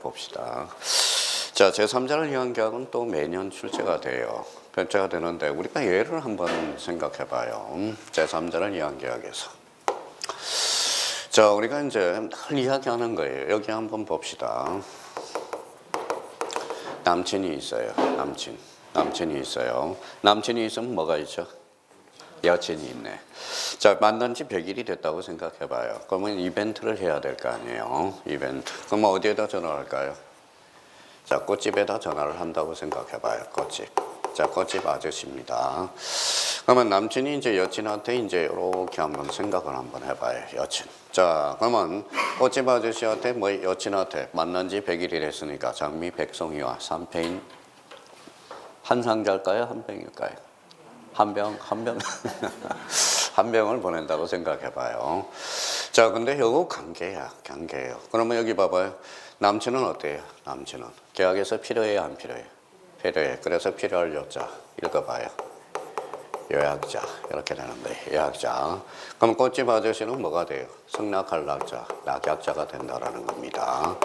봅시다. 자, 제3자를 위한 계약은 또 매년 출제가 돼요. 출제가 되는데 우리가 예를 한번 생각해 봐요. 제3자를 위한 계약에서. 자, 우리가 이제 늘 이야기하는 거예요. 여기 한번 봅시다. 남친이 있어요. 남친이 있어요. 남친이 있으면 뭐가 있죠? 여친이 있네. 자, 만난 지 100일이 됐다고 생각해 봐요. 그러면 이벤트를 해야 될 거 아니에요. 이벤트. 그럼 어디에다 전화를 할까요? 자, 꽃집에다 전화를 한다고 생각해 봐요. 꽃집. 자, 꽃집 아저씨입니다. 그러면 남친이 이제 여친한테 이제 이렇게 한번 생각을 한번 해봐요. 여친. 자, 그러면 꽃집 아저씨한테 뭐 여친한테 만난 지 100일이 됐으니까 장미 백송이와 샴페인 한 상자일까요? 한 병일까요? 한 병. 한 병을 보낸다고 생각해 봐요. 자, 근데 요거 관계예요. 그러면 여기 봐봐요. 남친은 어때요? 남친은 계약에서 필요해요, 안 필요해요? 필요해. 그래서 필요할 요자 읽어봐요. 요약자 이렇게 되는 거예요. 요약자. 그럼 꽃집 아저씨는 뭐가 돼요? 승낙할 낙자, 낙약자가 된다라는 겁니다.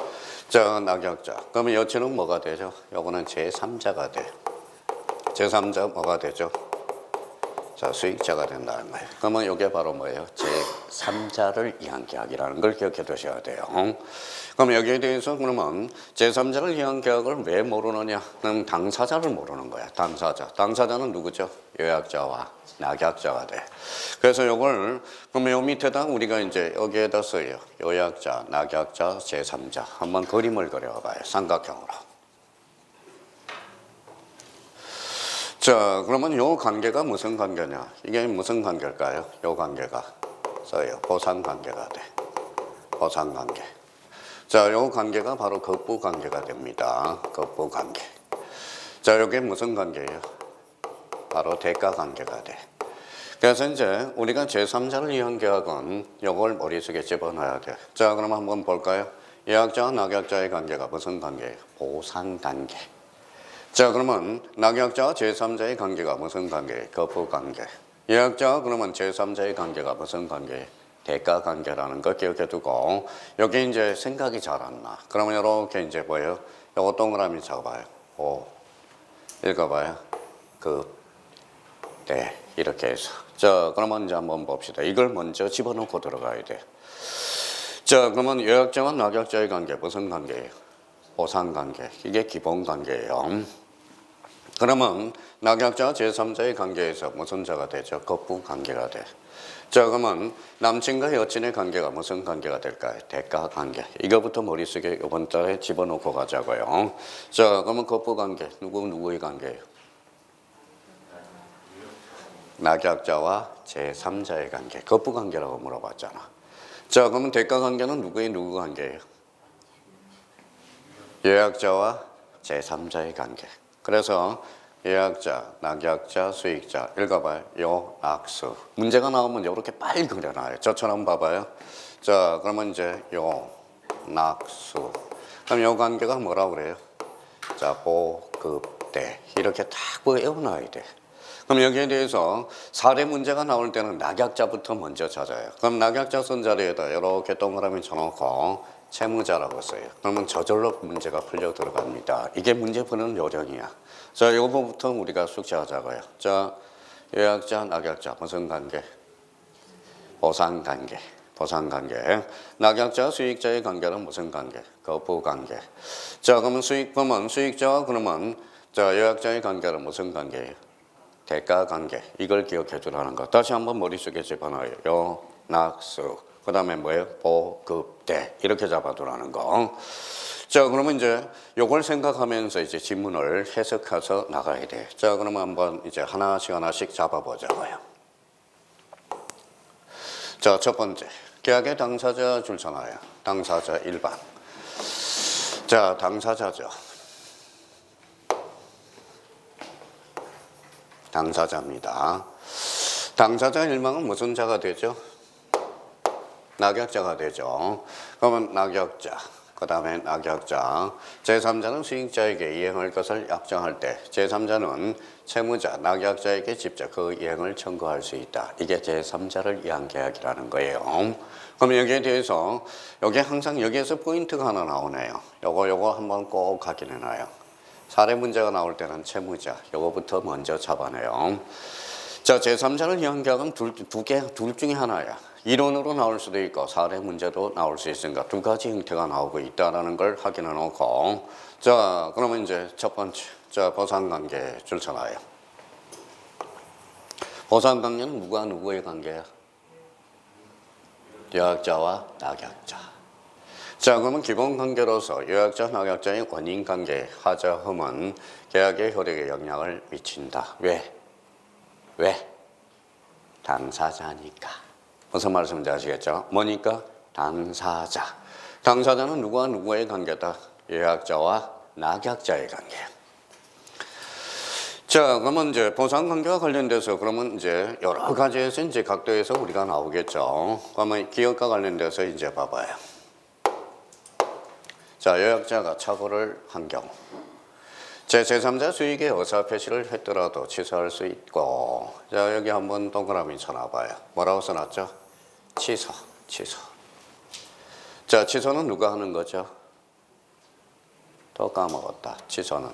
자, 낙약자. 그러면 여친은 뭐가 되죠? 요거는 제3자가 돼요. 제3자 뭐가 되죠? 자, 수익자가 된다는 거예요. 그러면 이게 바로 뭐예요? 제3자를 위한 계약이라는 걸 기억해 두셔야 돼요. 그럼 여기에 대해서 그러면 제3자를 위한 계약을 왜 모르느냐? 그럼 당사자를 모르는 거야. 당사자는 누구죠? 요약자와 낙약자가 돼. 그래서 이걸 그러면 요 밑에다 우리가 이제 여기에다 써요. 요약자, 낙약자, 제3자. 한번 그림을 그려봐요. 삼각형으로. 자, 그러면 요 관계가 무슨 관계냐? 이게 무슨 관계일까요? 요 관계가 써요. 보상 관계가 돼. 보상 관계. 자, 요 관계가 바로 겁부 관계가 됩니다. 겁부 관계. 자, 요게 무슨 관계예요? 바로 대가 관계가 돼. 그래서 이제 우리가 제3자를 위한 계약은 요걸 머릿속에 집어넣어야 돼. 자, 그럼 한번 볼까요? 예약자와 낙약자의 관계가 무슨 관계예요? 보상 관계. 자, 그러면 낙약자와 제3자의 관계가 무슨 관계예요? 거부 관계. 예약자와 그러면 제3자의 관계가 무슨 관계예요? 대가 관계라는 거 기억해 두고, 여기 이제 생각이 잘 안 나. 그러면 이렇게 이제 뭐예요? 요거 동그라미 잡아봐요. 오. 읽어봐요. 네. 이렇게 해서. 자, 그러면 이제 한번 봅시다. 이걸 먼저 집어넣고 들어가야 돼. 자, 그러면 예약자와 낙약자의 관계 무슨 관계예요? 보상 관계. 이게 기본 관계예요. 그러면 낙약자와 제3자의 관계에서 무슨 자가 되죠? 거부 관계가 돼. 자, 그러면 남친과 여친의 관계가 무슨 관계가 될까요? 대가 관계. 이거부터 머릿속에 이번 달에 집어넣고 가자고요. 자, 그러면 거부 관계. 누구의 관계예요? 낙약자와 제3자의 관계. 거부 관계라고 물어봤잖아. 자, 그러면 대가 관계는 누구 관계예요? 예약자와 제3자의 관계. 그래서 예약자, 낙약자, 수익자 읽어봐요. 요, 낙수. 문제가 나오면 이렇게 빨리 그려놔요. 저처럼 봐봐요. 자, 그러면 이제 요, 낙수. 그럼 요 관계가 뭐라고 그래요? 자, 보급대. 이렇게 딱 외워놔야 돼. 그럼 여기에 대해서 사례 문제가 나올 때는 낙약자부터 먼저 찾아요. 그럼 낙약자 쓴 자리에다 이렇게 동그라미 쳐놓고 채무자라고 써요. 그러면 저절로 문제가 풀려 들어갑니다. 이게 문제 푸는 요령이야. 자, 이 부분부터 우리가 숙지하자고요. 자, 예약자, 낙약자 무슨 관계? 보상 관계. 보상 관계. 낙약자, 수익자의 관계는 무슨 관계? 거부 관계. 자, 그러면 수익자와 그러면 자, 예약자의 관계는 무슨 관계예요? 대가 관계. 이걸 기억해 주라는 거. 다시 한번 머릿속에 집어넣어요. 요, 낙수. 그 다음에 뭐예요? 보급대. 이렇게 잡아두라는 거. 자, 그러면 이제 요걸 생각하면서 이제 지문을 해석해서 나가야 돼. 자, 그러면 한번 이제 하나씩 잡아보자고요. 자, 첫 번째. 계약의 당사자 줄잖아요. 당사자 일반. 자, 당사자죠. 당사자입니다. 당사자 일망은 무슨 자가 되죠? 낙약자가 되죠. 그러면 낙약자. 그 다음에 낙약자. 제3자는 수익자에게 이행할 것을 약정할 때 제3자는 채무자, 낙약자에게 직접 그 이행을 청구할 수 있다. 이게 제3자를 위한 계약이라는 거예요. 그럼 여기에 대해서 여기 항상 여기에서 포인트가 하나 나오네요. 요거 한번 꼭 확인해놔요. 사례 문제가 나올 때는 채무자, 요거부터 먼저 잡아내요. 자, 제3자를 위한 계약은 둘 중에 하나야. 이론으로 나올 수도 있고 사례 문제도 나올 수 있으니까 두 가지 형태가 나오고 있다는 걸 확인해 놓고, 자, 그러면 이제 첫 번째, 자, 보상관계 줄쳐놔요. 보상관계는 누가 누구의 관계야? 요약자와 낙약자. 자, 그러면 기본 관계로서 요약자, 낙약자의 원인 관계, 하자흠은 계약의 효력에 영향을 미친다. 왜? 당사자니까. 무슨 말씀인지 아시겠죠? 뭐니까? 당사자. 당사자는 누구와 누구의 관계다? 요약자와 낙약자의 관계야. 자, 그러면 이제 보상 관계와 관련돼서 그러면 이제 여러 가지에서 이제 각도에서 우리가 나오겠죠. 그러면 기업과 관련돼서 이제 봐봐요. 자, 요약자가 착오를 한 경우. 제3자 수익의 의사표시를 했더라도 취소할 수 있고, 자, 여기 한번 동그라미 쳐놔봐요. 뭐라고 써놨죠? 취소. 자, 취소는 누가 하는 거죠? 또 까먹었다. 취소는.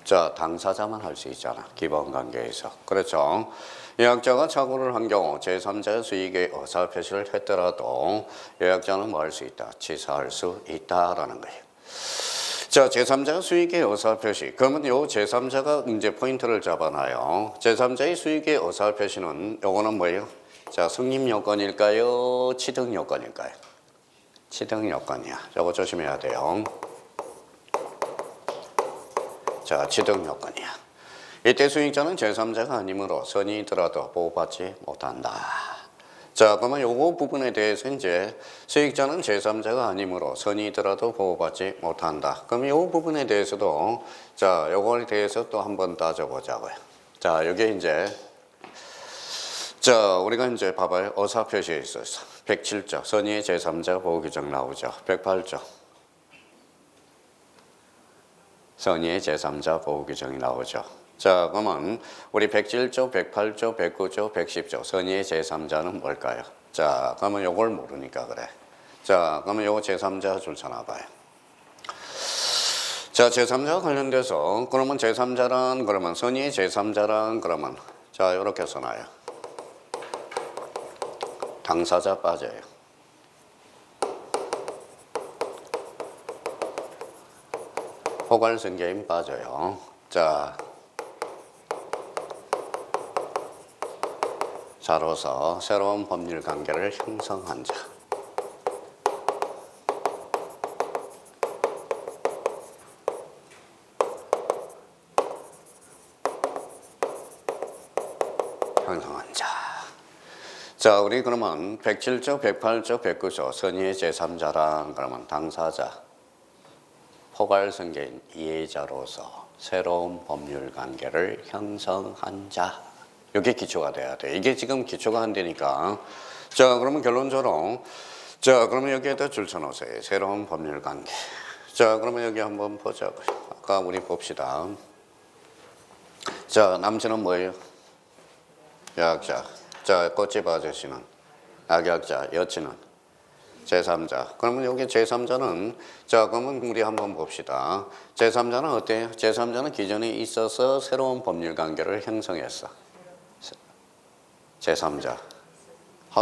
자, 당사자만 할 수 있잖아. 기본 관계에서. 그렇죠? 요약자가 착오를 한 경우 제3자의 수익의 의사표시를 했더라도 요약자는 뭐 할 수 있다? 취소할 수 있다라는 거예요. 자, 제3자가 수익의 의사표시. 그러면 요 제3자가 이제 포인트를 잡아놔요. 제3자의 수익의 의사표시는 요거는 뭐예요? 자, 성립 요건일까요? 취득 요건일까요? 취득 요건이야. 요거 조심해야 돼요. 자, 취득 요건이야. 이때 수익자는 제3자가 아니므로 선의더라도 보호받지 못한다. 자, 그러면 요거 부분에 대해서 이제 수익자는 제3자가 아니므로 선의더라도 보호받지 못한다. 그럼 요 부분에 대해서도 자, 요거에 대해서 또 한번 따져보자고요. 자, 여기 이제 자, 우리가 이제 봐봐요. 의사표시에 있어서 107조 선의의 제3자 보호 규정 나오죠. 108조 선의의 제3자 보호 규정이 나오죠. 자, 그러면 우리 107조, 108조, 109조, 110조 선의의 제3자는 뭘까요? 자, 그러면 요걸 모르니까 그래. 자, 그러면 요거 제3자 줄 쳐놔봐요. 자, 제3자와 관련돼서 그러면 제3자란 그러면 선의의 제3자란 그러면 자, 요렇게 써놔요. 당사자 빠져요. 포괄승계인 빠져요. 자, 자로서 새로운 법률 관계를 형성한 자. 형성한 자. 자, 우리 그러면 107조, 108조, 109조 선의의 제3자란 그러면 당사자, 포괄승계인 이해자로서 새로운 법률 관계를 형성한 자. 이게 기초가 돼야 돼. 이게 지금 기초가 안 되니까. 자, 그러면 결론적으로 자, 그러면 여기에다 줄 쳐놓으세요. 새로운 법률 관계. 자, 그러면 여기 한번 보자고요. 아까 우리 봅시다. 자, 남친은 뭐예요? 요약자. 자, 꽃집 아저씨는 낙약자, 여친은 제3자. 그러면 여기 제3자는 자, 그러면 우리 한번 봅시다. 제3자는 어때요? 제3자는 기존에 있어서 새로운 법률 관계를 형성했어. 제3자.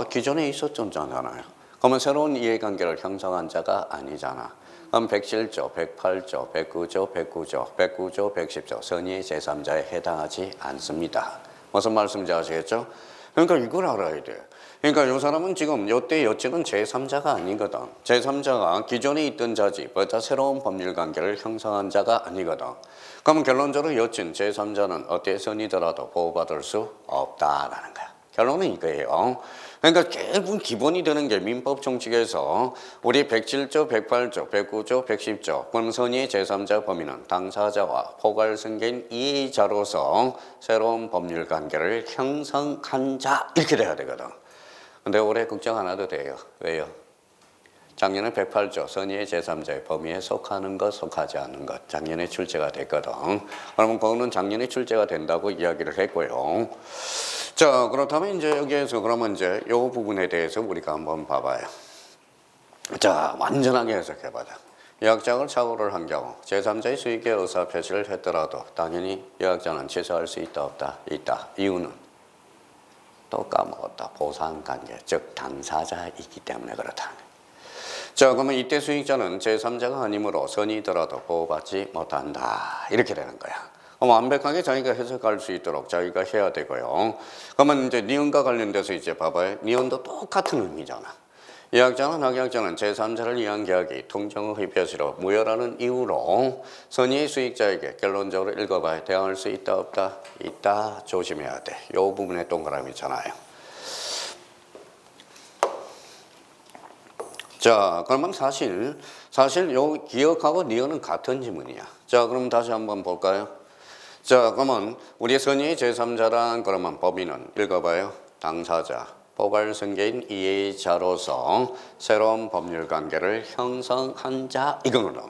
기존에 있었잖아요. 그러면 새로운 이해관계를 형성한 자가 아니잖아. 그럼 107조, 108조, 109조, 109조, 110조 선의의 제3자에 해당하지 않습니다. 무슨 말씀인지 아시겠죠? 그러니까 이걸 알아야 돼. 그러니까 이 사람은 지금 요때 여친은 제3자가 아니거든. 제3자가 기존에 있던 자지 보다 새로운 법률 관계를 형성한 자가 아니거든. 그러면 결론적으로 여친, 제3자는 어때 선이더라도 보호받을 수 없다라는 거야. 결론은 이거예요. 그러니까 결국 기본이 되는 게 민법 총칙에서 우리 107조, 108조, 109조, 110조 권선의 제3자 범위는 당사자와 포괄승계인 이의자로서 새로운 법률 관계를 형성한 자 이렇게 돼야 되거든. 근데 올해 걱정 안 해도 돼요. 왜요? 작년에 108조 선의의 제3자의 범위에 속하는 것, 속하지 않는 것 작년에 출제가 됐거든. 그러면 그거는 작년에 출제가 된다고 이야기를 했고요. 자, 그렇다면 이제 여기에서 그러면 이제 이 부분에 대해서 우리가 한번 봐봐요. 자, 완전하게 해석해보자. 예약장을 착오를 한 경우 제3자의 수익의 의사표시를 했더라도 당연히 예약자는 취소할 수 있다, 없다? 있다. 이유는 또 까먹었다. 보상관계, 즉 당사자이기 때문에 그렇다. 자, 그러면 이때 수익자는 제3자가 아니므로 선이더라도 보호받지 못한다. 이렇게 되는 거야. 그럼 완벽하게 자기가 해석할 수 있도록 자기가 해야 되고요. 그러면 이제 니은과 관련돼서 이제 봐봐요. 니은도 똑같은 의미잖아. 예약자나 낙약자는 제3자를 위한 계약이 통정의 표시로 무효라는 이유로 선의의 수익자에게 결론적으로 읽어봐야 대항할 수 있다, 없다? 있다. 조심해야 돼. 이 부분에 동그라미 있잖아요. 자, 그러면 사실 요 기억하고 니은은 같은 지문이야. 자, 그럼 다시 한번 볼까요? 자, 그러면 우리 선의의 제3자란 그러면 범위는 읽어봐요. 당사자, 포괄성계인 이해자로서 새로운 법률관계를 형성한 자 이거거든.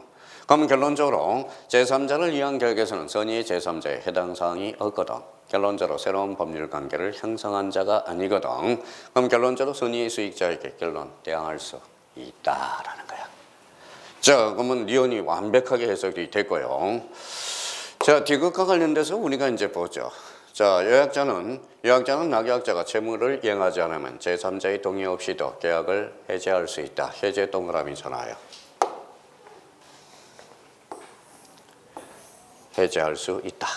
그러면 결론적으로 제3자를 위한 계약에서는 선의의 제3자에 해당 사항이 없거든. 결론적으로 새로운 법률관계를 형성한 자가 아니거든. 그럼 결론적으로 선의의 수익자에게 결론 대항할 수 있다라는 거야. 자, 그러면 니은이 완벽하게 해석이 됐고요. 자, 디귿과 관련돼서 우리가 이제 보죠. 자, 예약자는 낙약자가 채무를 이행하지 않으면 제3자의 동의 없이도 계약을 해제할 수 있다. 해제 동그라미잖아요. 해제할 수 있다.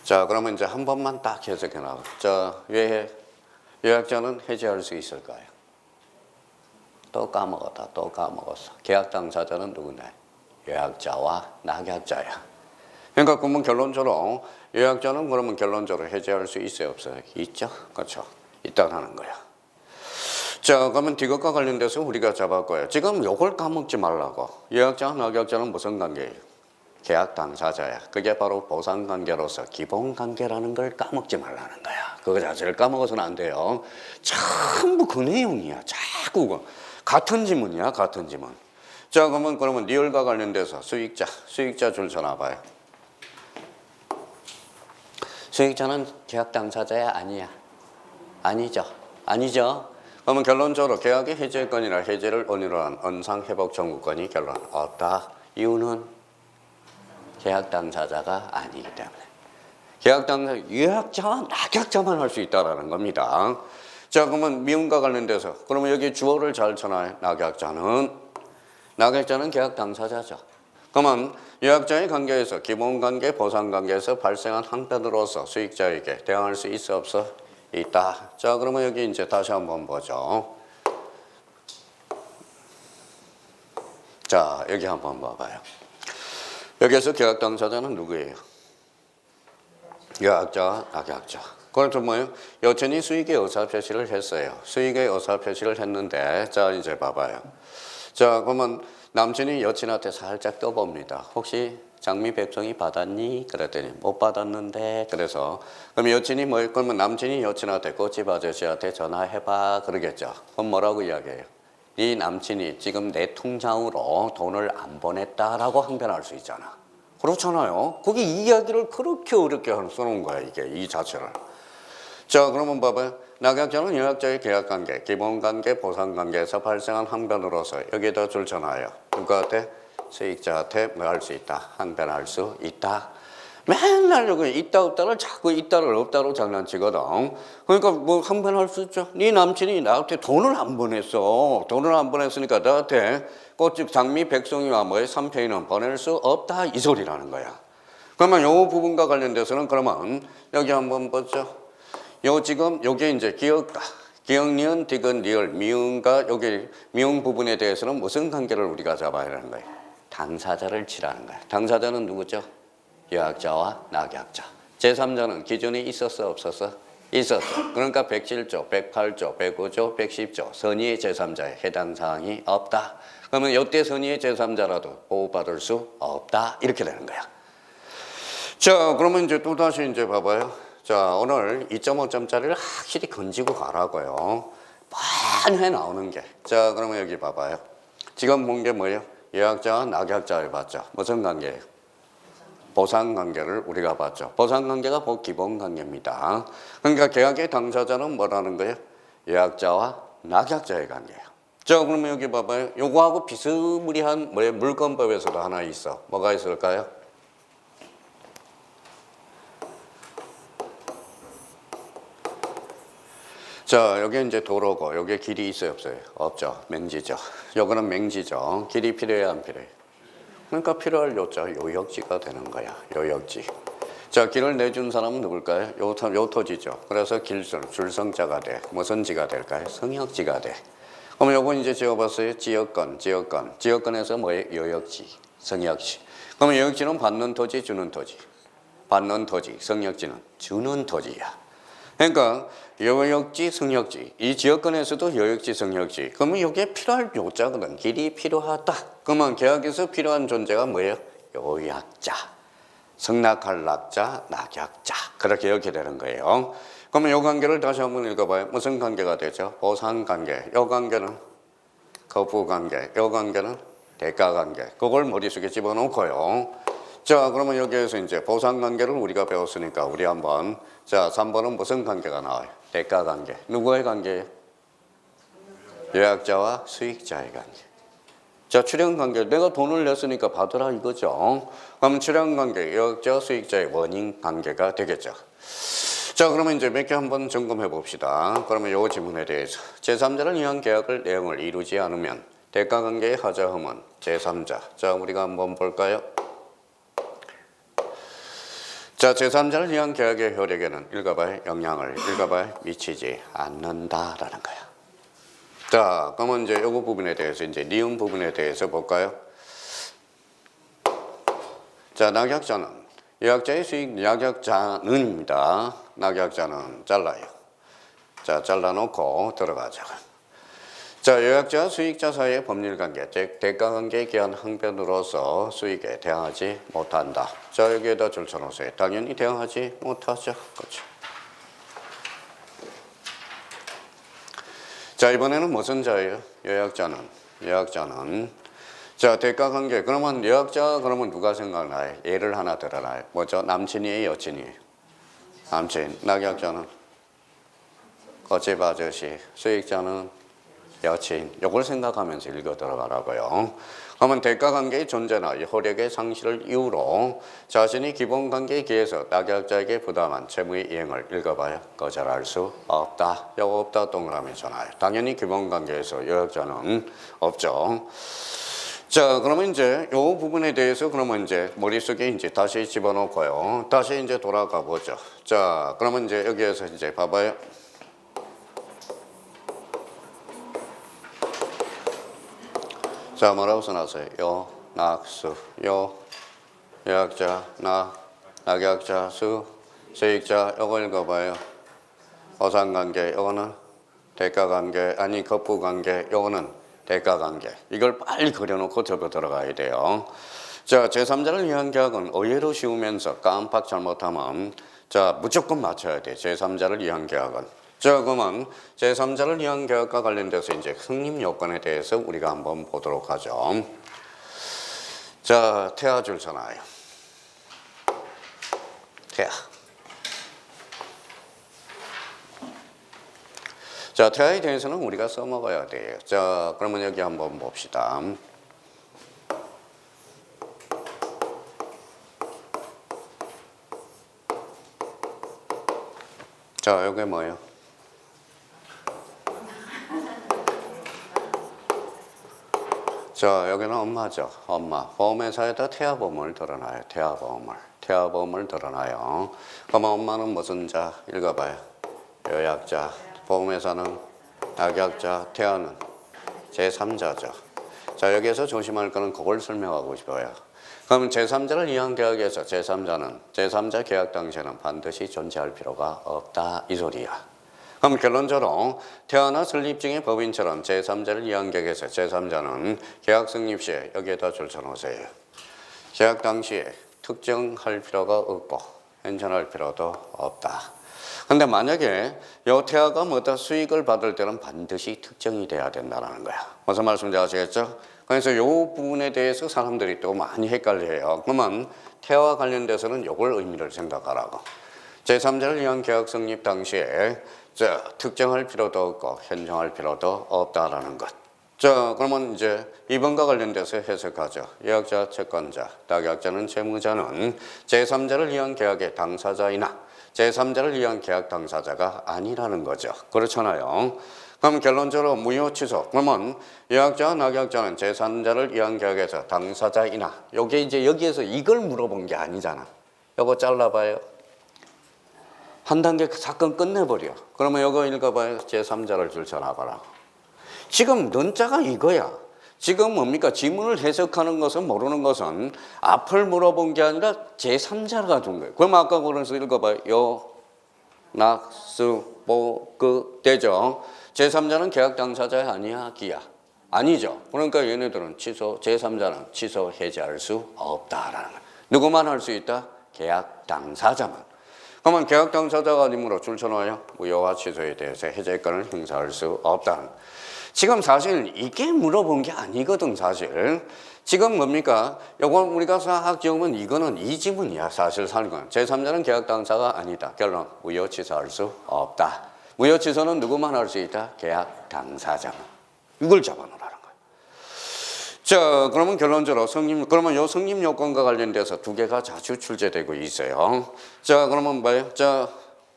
자, 그러면 이제 한 번만 딱 해석해 나가. 자, 왜 예약자는 해제할 수 있을까요? 또 까먹었다. 또 까먹었어. 계약 당사자는 누구냐? 예약자와 낙약자야. 그러니까 그러면 결론적으로 예약자는 그러면 결론적으로 해제할 수 있어요, 없어요? 있죠? 그렇죠? 있다는 거야. 자, 그러면 디귿과 관련돼서 우리가 잡았고요. 지금 요걸 까먹지 말라고. 예약자와 낙약자는 무슨 관계예요? 계약 당사자야. 그게 바로 보상관계로서 기본관계라는 걸 까먹지 말라는 거야. 그거 자체를 까먹어서는 안 돼요. 전부 그 내용이야. 자꾸 같은 지문이야. 같은 지문. 자, 그러면 리얼과 관련돼서 수익자 줄 서놔봐요. 수익자는 계약 당사자야, 아니야? 아니죠. 그러면 결론적으로 계약의 해제권이나 해제를 원인으로 한 원상회복 청구권이 결론 없다. 이유는 계약 당사자가 아니기 때문에. 계약 당사자, 예약자와 낙약자만 할 수 있다라는 겁니다. 자, 그러면 미음과 관련돼서 그러면 여기 주어를 잘 쳐놔요. 낙약자는 계약 당사자죠. 그러면 예약자의 관계에서 기본관계, 보상관계에서 발생한 항변으로서 수익자에게 대항할 수 있어, 없어? 있다. 자, 그러면 여기 이제 다시 한번 보죠. 자, 여기 한번 봐봐요. 여기에서 계약 당사자는 누구예요? 예약자, 낙약자. 그래서 뭐예요? 여친이 수익의 의사표시를 했어요. 수익의 의사표시를 했는데, 자, 이제 봐봐요. 자, 그러면 남친이 여친한테 살짝 떠봅니다. 혹시 장미 백송이 받았니? 그랬더니 못 받았는데. 그래서 그럼 여친이 그러면 남친이 여친한테 꽃집 아저씨한테 전화해봐 그러겠죠. 그럼 뭐라고 이야기해요? 네 남친이 지금 내 통장으로 돈을 안 보냈다라고 항변할 수 있잖아. 그렇잖아요. 거기 이야기를 그렇게 어렵게 써놓은 거야, 이게 이 자체를. 자, 그러면 봐봐요. 낙약자는 예약자의 계약관계, 기본관계, 보상관계에서 발생한 항변으로서 여기에다 줄 전화요. 누구한테? 수익자한테 뭐 할 수 있다? 항변할 수 있다. 맨날 여기 있다 없다를 자꾸 있다를 없다로 장난치거든. 그러니까 뭐 항변할 수 있죠. 네 남친이 나한테 돈을 안 보냈어. 돈을 안 보냈으니까 나한테 꽃집 장미 백송이와 뭐의 3편이는 보낼 수 없다 이 소리라는 거야. 그러면 요 부분과 관련돼서는 그러면 여기 한번 보죠. 지금 요게 이제 기억 니은, 디귿, 리을, 미음과 여기 미음 부분에 대해서는 무슨 관계를 우리가 잡아야 하는 거예요? 당사자를 치라는 거예요. 당사자는 누구죠? 예약자와 낙약자. 제3자는 기존에 있었어, 없었어? 있었어. 그러니까 107조, 108조, 105조, 110조 선의의 제3자에 해당 사항이 없다. 그러면 이때 선의의 제3자라도 보호받을 수 없다. 이렇게 되는 거야. 자, 그러면 이제 또 다시 이제 봐봐요. 자, 오늘 2.5점짜리를 확실히 건지고 가라고요. 뻔해 나오는 게. 자, 그러면 여기 봐봐요. 지금 본 게 뭐예요? 예약자와 낙약자를 봤죠. 무슨 관계예요? 보상관계를 우리가 봤죠. 보상관계가 기본관계입니다. 그러니까 계약의 당사자는 뭐라는 거예요? 예약자와 낙약자의 관계예요. 자, 그러면 여기 봐봐요. 요거하고 비스무리한 뭐예요? 물권법에서도 하나 있어. 뭐가 있을까요? 자, 여기 이제 도로고, 여기에 길이 있어요, 없어요? 없죠. 맹지죠. 요거는 맹지죠. 길이 필요해요, 안 필요해요? 그러니까 필요할 요자, 요역지가 되는 거야. 요역지. 자, 길을 내준 사람은 누굴까요? 요 토지죠. 그래서 줄성자가 돼. 무슨 지가 될까요? 성역지가 돼. 그럼 요건 이제 지어봤어요. 지역권에서 뭐예요? 요역지, 성역지. 그러면 요역지는 받는 토지, 주는 토지. 받는 토지, 성역지는 주는 토지야. 그러니까 요역지, 성역지. 이 지역권에서도 요역지, 성역지. 그러면 이게 필요할 요자거든. 길이 필요하다. 그러면 계약에서 필요한 존재가 뭐예요? 요약자. 성낙할 낙자, 낙약자. 그렇게 이렇게 되는 거예요. 그러면 요 관계를 다시 한번 읽어봐요. 무슨 관계가 되죠? 보상관계. 요 관계는 거부관계. 요 관계는 대가관계. 그걸 머릿속에 집어넣고요. 자, 그러면 여기에서 이제 보상관계를 우리가 배웠으니까 우리 한번 자, 3번은 무슨 관계가 나와요? 대가관계. 누구의 관계예요? 예약자와 수익자의 관계. 자, 출연관계. 내가 돈을 냈으니까 받으라 이거죠. 그럼 출연관계, 예약자, 수익자의 원인관계가 되겠죠. 자, 그러면 이제 몇 개 한번 점검해 봅시다. 그러면 요 지문에 대해서 제3자를 위한 계약을 내용을 이루지 않으면 대가관계의 하자음은 제3자. 자, 우리가 한번 볼까요? 자, 제3자를 위한 계약의 효력에는 읽어봐요. 영향을 읽어봐요. 미치지 않는다라는 거야. 자, 그러면 이제 요거 부분에 대해서 이제 니은 부분에 대해서 볼까요? 자, 낙약자는 예약자의 수익 낙약자는입니다. 낙약자는 잘라요. 자, 잘라놓고 들어가자. 자, 예약자와 수익자 사이의 법률관계, 즉 대가관계에 기한 항변으로서 수익에 대항하지 못한다. 자, 여기에다 줄 쳐놓으세요. 당연히 대항하지 못하죠. 그렇죠. 자, 이번에는 무슨 자예요? 예약자는 자, 대가관계. 그러면 예약자 그러면 누가 생각나요? 예를 하나 들어놔요. 뭐죠? 남친이에요, 여친이에요? 남친. 낙약자는 거집 아저씨. 수익자는 여친, 이걸 생각하면서 읽어 들어가라고요. 그러면 대가관계의 존재나 효력의 상실을 이유로 자신이 기본관계에 기해서 낙약자에게 부담한 채무의 이행을 읽어봐요. 거절할 수 없다. 요거 없다 동그라미 쳐놔요. 당연히 기본관계에서 예약자는 없죠. 자, 그러면 이제 요 부분에 대해서 그러면 이제 머릿속에 이제 다시 집어넣고요. 다시 이제 돌아가 보죠. 자, 그러면 이제 여기에서 이제 봐봐요. 자, 뭐라고 써놨어요? 요, 낙수, 요, 예약자, 낙약자, 수익자, 요거 읽어봐요. 보상관계, 요거는 대가관계, 아니 거부관계, 요거는 대가관계. 이걸 빨리 그려놓고 적어 들어가야 돼요. 자, 제3자를 위한 계약은 의외로 쉬우면서 깜빡 잘못하면 자, 무조건 맞춰야 돼. 제3자를 위한 계약은. 자, 그러면 제3자를 위한 계약과 관련돼서 이제 성립 요건에 대해서 우리가 한번 보도록 하죠. 자, 태아 줄 서나요. 태아. 자, 태아에 대해서는 우리가 써먹어야 돼요. 자, 그러면 여기 한번 봅시다. 자, 여기 뭐예요? 자, 여기는 엄마죠. 엄마. 보험회사에다 태아보험을 들어놔요. 태아보험을 들어놔요. 그러면 엄마는 무슨 자? 읽어봐요. 요약자. 보험회사는 낙약자. 태아는 제3자죠. 자, 여기에서 조심할 거는 그걸 설명하고 싶어요. 그럼 제3자를 위한 계약에서 제3자 계약 당시에는 반드시 존재할 필요가 없다. 이 소리야. 그럼 결론적으로 태어나 설립증의 법인처럼 제3자를 위한 계약에서 제3자는 계약 성립 시에 여기에다 줄 쳐놓으세요. 계약 당시에 특정할 필요가 없고 현존할 필요도 없다. 근데 만약에 요 태아가 뭐다 수익을 받을 때는 반드시 특정이 돼야 된다는 거야. 무슨 말씀인지 아시겠죠? 그래서 요 부분에 대해서 사람들이 또 많이 헷갈려요. 그러면 태아와 관련돼서는 요걸 의미를 생각하라고. 제3자를 위한 계약 성립 당시에 특정할 필요도 없고 현정할 필요도 없다라는 것. 자, 그러면 이제 이번과 관련돼서 해석하죠. 예약자, 채권자, 낙약자는 채무자는 제3자를 위한 계약의 당사자이나 제3자를 위한 계약 당사자가 아니라는 거죠. 그렇잖아요. 그럼 결론적으로 무효 취소. 그러면 예약자와 낙약자는 제3자를 위한 계약에서 당사자이나 요게 이제 여기에서 이걸 물어본 게 아니잖아. 요거 잘라봐요. 한 단계 사건 끝내버려. 그러면 요거 읽어봐요. 제3자를 줄쳐놔봐라. 지금 논자가 이거야. 지금 뭡니까? 지문을 해석하는 것은 모르는 것은 앞을 물어본 게 아니라 제3자가 준 거예요. 그럼 아까 그래서 읽어봐요. 요, 낙, 수, 보, 그, 되죠. 제3자는 계약 당사자 아니야, 기야? 아니죠. 그러니까 얘네들은 제3자는 취소, 해제할 수 없다라는 거예요. 누구만 할 수 있다? 계약 당사자만. 그러면 계약 당사자가 아니므로 줄쳐놔요. 무효와 취소에 대해서 해제권을 행사할 수 없다는 거예요. 지금 사실 이게 물어본 게 아니거든, 사실. 지금 뭡니까? 요건 우리가 싹 지으면 이거는 이 지문이야, 사실 사는 건. 제3자는 계약 당사가 아니다. 결론, 무효 취소할 수 없다. 무효 취소는 누구만 할 수 있다? 계약 당사자만. 이걸 잡아놓으라는 거예요. 자, 그러면 결론적으로 그러면 요 성립 요건과 관련돼서 두 개가 자주 출제되고 있어요. 자, 그러면 뭐예요? 자,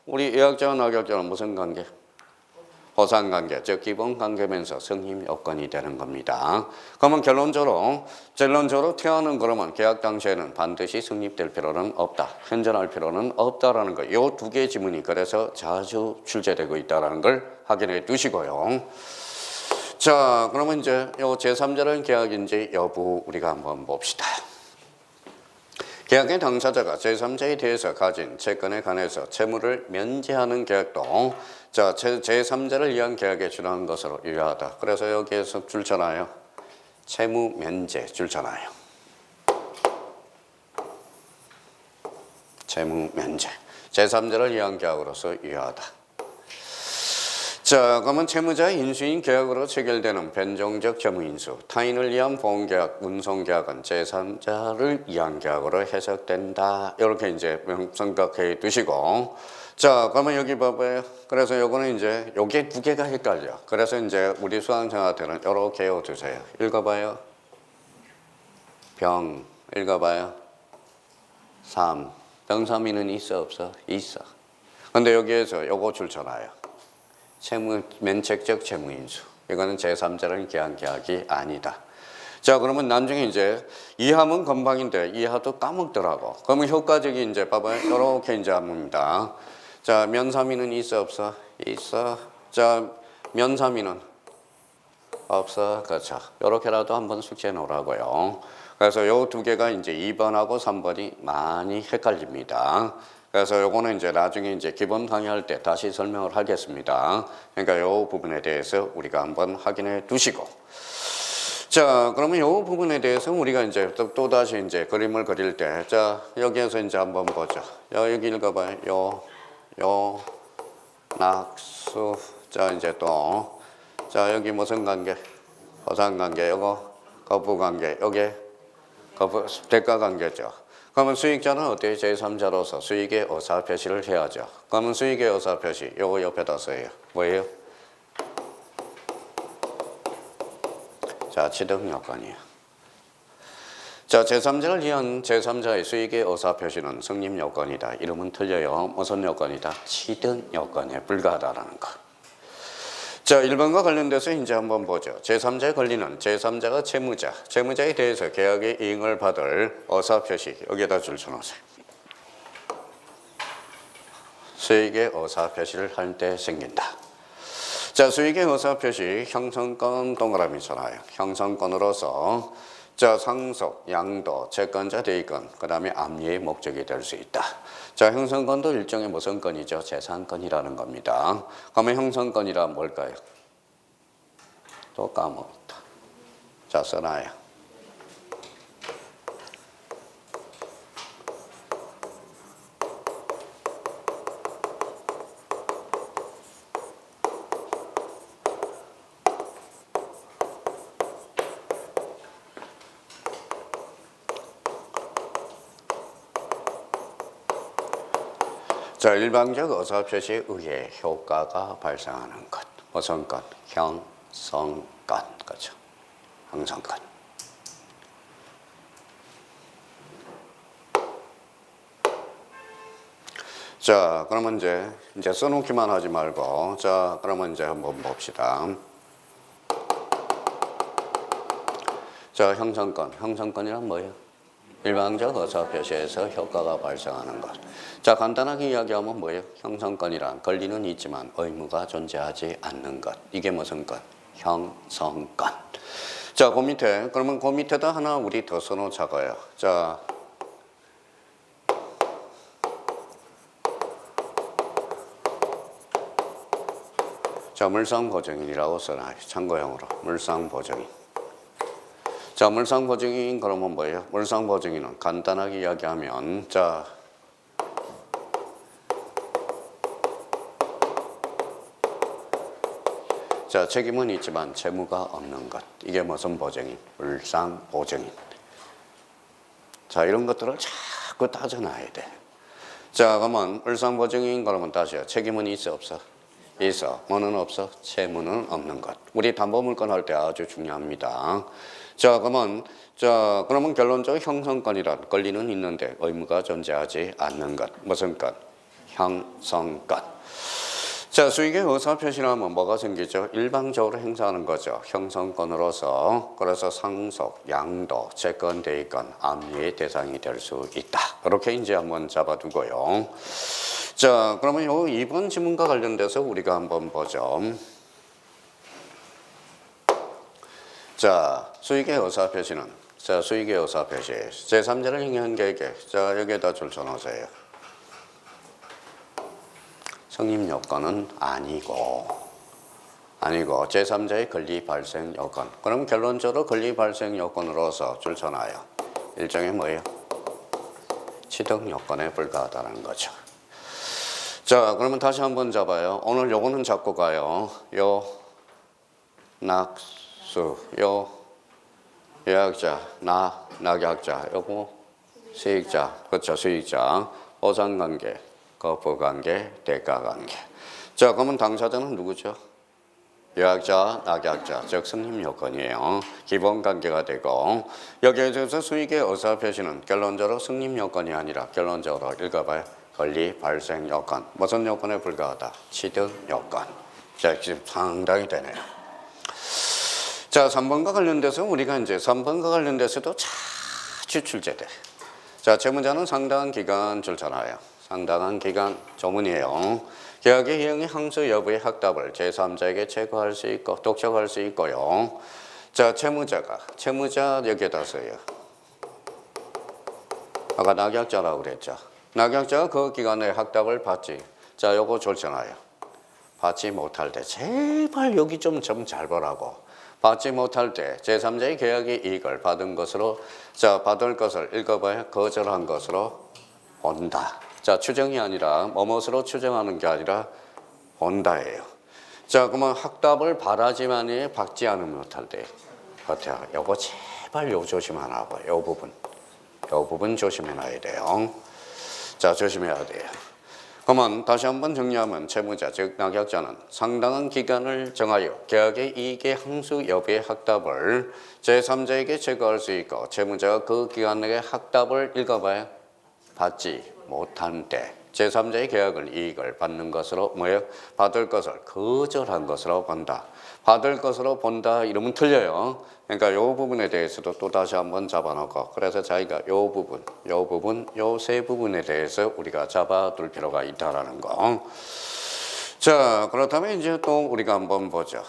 우리 예약자와 낙약자는 무슨 관계? 허상관계, 즉 기본관계면서 성립 요건이 되는 겁니다. 그러면 결론적으로 태아는 그러면 계약 당시에는 반드시 성립될 필요는 없다. 현존할 필요는 없다라는 거. 이 두 개의 지문이 그래서 자주 출제되고 있다는 걸 확인해 두시고요. 자, 그러면 이제 요 제3자라는 계약인지 여부 우리가 한번 봅시다. 계약의 당사자가 제3자에 대해서 가진 채권에 관해서 채무를 면제하는 계약도 제3자를 위한 계약에 준하는 것으로 유효하다. 그래서 여기에서 줄쳐놔요. 채무 면제 줄쳐놔요. 채무 면제. 제3자를 위한 계약으로서 유효하다. 자, 그러면 채무자의 인수인 계약으로 체결되는 변종적 채무인수, 타인을 위한 보험계약, 운송계약은 제3자를 위한 계약으로 해석된다. 이렇게 이제 생각해 두시고, 자, 그러면 여기 봐봐요. 그래서 요거는 이제 요게 두 개가 헷갈려. 그래서 이제 우리 수강생한테는 이렇게 외워두세요. 읽어봐요. 병, 읽어봐요. 삼. 병삼이는 있어 없어? 있어. 근데 여기에서 요거 줄쳐놔요. 면책적 채무인수. 이거는 제3자를 기한 계약이 아니다. 자, 그러면 나중에 이제 이하면 건방인데 이하도 까먹더라고. 그러면 효과적인 이제 봐봐요. 이렇게 이제 합니다. 자, 면삼이는 있어 없어? 있어. 자, 면삼이는 없어. 그렇죠. 이렇게라도 한번 숙지해 놓으라고요. 그래서 요 두 개가 이제 2번하고 3번이 많이 헷갈립니다. 그래서 요거는 이제 나중에 이제 기본 강의할 때 다시 설명을 하겠습니다. 그러니까 요 부분에 대해서 우리가 한번 확인해 두시고. 자, 그러면 요 부분에 대해서 우리가 이제 또 다시 이제 그림을 그릴 때, 자, 여기에서 이제 한번 보죠. 여기 읽어봐요. 낙수. 자, 이제 또. 자, 여기 무슨 관계? 허상관계. 요거 거부관계. 요게 대가관계죠. 그러면 수익자는 어때요? 제3자로서 수익의 의사표시를 해야죠. 그러면 수익의 의사표시, 요거 옆에다 써요. 뭐예요? 자, 취득요건이에요. 자, 제3자를 위한 제3자의 수익의 의사표시는 성립요건이다. 이름은 틀려요. 무슨 요건이다? 취득요건에 불과하다라는 거. 자, 1번과 관련돼서 이제 한번 보죠. 제3자에 걸리는 제3자가 채무자에 대해서 계약의 이행을 받을 의사표시, 여기에다 줄쳐놓으세요. 수익의 의사표시를 할 때 생긴다. 자, 수익의 의사표시, 형성권 동그라미 쳐놔요. 형성권으로서 자, 상속, 양도, 채권자 대의권, 그 다음에 압류의 목적이 될 수 있다. 자, 형성권도 일종의 무슨 건이죠? 재산권이라는 겁니다. 그러면 형성권이란 뭘까요? 또 까먹었다. 자, 써놔요. 자, 일방적 의사표시에 의해 효과가 발생하는 것. 무슨 것? 형성것. 그죠? 형성것. 자, 그러면 이제 써놓기만 하지 말고, 자, 그러면 이제 한번 봅시다. 자, 형성권. 형성권이란 뭐예요? 일방적 의사표시에서 효과가 발생하는 것. 자, 간단하게 이야기하면 뭐예요? 형성권이란 권리는 있지만 의무가 존재하지 않는 것. 이게 무슨 것? 형성권. 자, 그 밑에, 그러면 그 밑에다 하나 우리 더 써놓자고요. 자, 물상보증인이라고 써놔요. 참고용으로. 물상보증인. 자, 물상보증인 그러면 뭐예요? 물상보증인은 간단하게 이야기하면, 자, 책임은 있지만 채무가 없는 것. 이게 무슨 보증인? 물상보증인. 자, 이런 것들을 자꾸 따져놔야 돼. 자, 그러면 물상보증인 그러면 다시요. 책임은 있어, 없어? 있어. 뭐는 없어? 채무는 없는 것. 우리 담보물건 할 때 아주 중요합니다. 자, 그러면 결론적으로 형성권이란 권리는 있는데 의무가 존재하지 않는 것. 무슨 것? 형성권. 자, 수익의 의사표시라면 뭐가 생기죠? 일방적으로 행사하는 거죠. 형성권으로서. 그래서 상속, 양도, 채권, 대위권, 압류의 대상이 될 수 있다. 이렇게 이제 한번 잡아두고요. 자, 그러면 요 2번 지문과 관련돼서 우리가 한번 보죠. 자, 수익의 의사표시는, 자, 수익의 의사표시. 제3자를 행위한 계획에, 자, 여기에다 줄 쳐놓으세요. 성립 요건은 아니고 제3자의 권리 발생 요건. 그럼 결론적으로 권리 발생 요건으로서 줄 쳐놔요. 일종의 뭐예요? 취득 요건에 불과하다는 거죠. 자, 그러면 다시 한번 잡아요. 오늘 요거는 잡고 가요. 요 낙수, 요 예약자, 낙약자, 요거 수익자, 그렇죠, 수익자, 보상관계, 거부관계, 대가관계. 자, 그러면 당사자는 누구죠? 예약자, 낙약자, 즉 승립 요건이에요. 기본 관계가 되고 여기에 대해서 수익의 의사표시는 결론적으로 승립 요건이 아니라 결론적으로 읽어봐요. 권리 발생 요건. 무슨 요건에 불과하다? 취득 요건. 자, 지금 상당히 되네요. 자, 3번과 관련돼서 우리가 이제 3번과 관련돼서도 자주 출제돼. 자, 채무자는 상당한 기간 줄잖아요. 상당한 기간 조문이에요. 계약의 이행의 항소 여부의 확답을 제3자에게 제거할 수 있고 독촉할 수 있고요. 자, 채무자 여기에다 써요. 아까 낙약자라고 그랬죠. 낙약자가 그 기간에 확답을 받지. 자, 요거 좋잖아요. 받지 못할 때 제발 여기 좀 잘 보라고. 받지 못할 때 제3자의 계약의 이익을 받은 것으로, 자, 받을 것을 읽어봐야 거절한 것으로 본다. 자, 추정이 아니라 뭐뭇으로 추정하는 게 아니라 본다예요. 자, 그러면 확답을 바라지만 받지 않으면 못할 때 버텨. 요거 제발 요 조심하라고. 요 부분 조심해놔야 돼요. 자, 조심해야 돼요. 그러면 다시 한번 정리하면 채무자, 즉 낙약자는 상당한 기간을 정하여 계약의 이익의 항수 여부의 확답을 제3자에게 제거할 수 있고 채무자가 그 기간 내에 확답을 읽어봐야 받지 못한 때 제3자의 계약을 이익을 받는 것으로 뭐예요? 받을 것을 거절한 것으로 본다. 받을 것으로 본다 이러면 틀려요. 그러니까 이 부분에 대해서도 또 다시 한번 잡아놓고 그래서 자기가 요 세 부분에 대해서 우리가 잡아둘 필요가 있다라는 거. 자, 그렇다면 이제 또 우리가 한번 보죠.